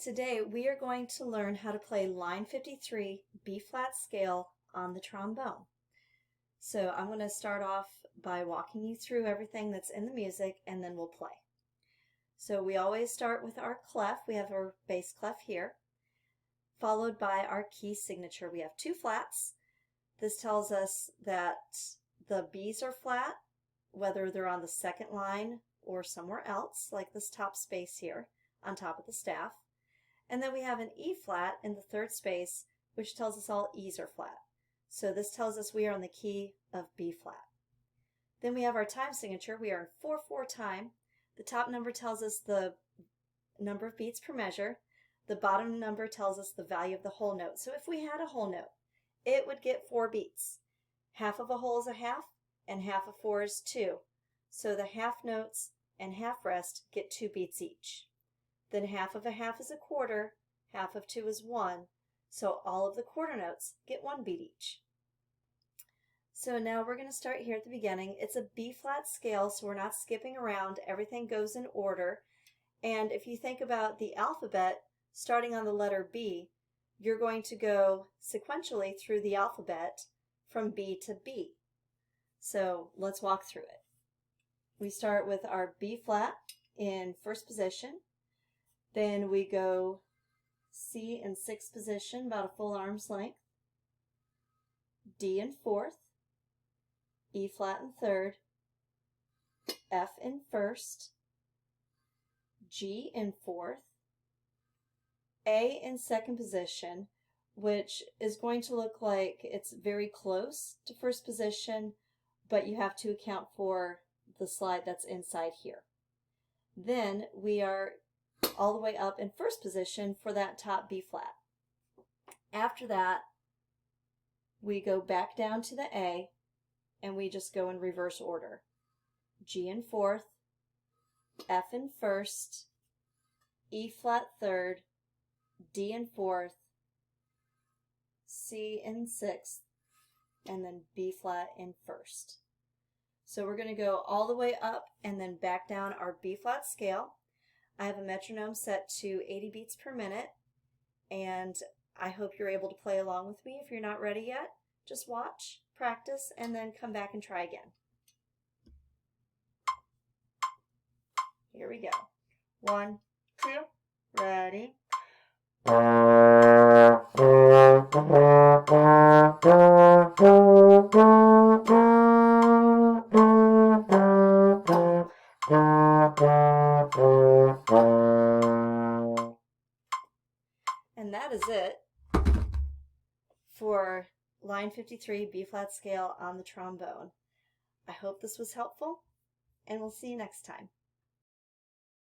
Today we are going to learn how to play line 53 B-flat scale on the trombone. So I'm going to start off by walking you through everything that's in the music and then we'll play. So we always start with our clef. We have our bass clef here, followed by our key signature. We have two flats. This tells us that the B's are flat, whether they're on the second line or somewhere else, like this top space here on top of the staff. And then we have an E flat in the third space, which tells us all E's are flat. So this tells us we are on the key of B flat. Then we have our time signature. We are in 4/4 time. The top number tells us the number of beats per measure. The bottom number tells us the value of the whole note. So if we had a whole note, it would get 4 beats. Half of a whole is a half, and half of 4 is 2. So the half notes and half rest get 2 beats each. Then half of a half is a quarter, half of 2 is 1, so all of the quarter notes get 1 beat each. So now we're going to start here at the beginning. It's a B-flat scale, so we're not skipping around. Everything goes in order. And if you think about the alphabet, starting on the letter B, you're going to go sequentially through the alphabet from B to B. So let's walk through it. We start with our B-flat in first position. Then we go C in sixth position, about a full arm's length, D in fourth, E flat in third, F in first, G in fourth, A in second position, which is going to look like it's very close to first position, but you have to account for the slide that's inside here. Then we are all the way up in first position for that top B flat. After that, we go back down to the A and we just go in reverse order. G in fourth, F in first, E flat third, D in fourth, C in sixth, and then B flat in first. So we're going to go all the way up and then back down our B flat scale. I have a metronome set to 80 beats per minute, and I hope you're able to play along with me. If you're not ready yet, just watch, practice, and then come back and try again. Here we go. 1, 2, ready. And that is it for line 53 B-flat scale on the trombone. I hope this was helpful, and we'll see you next time.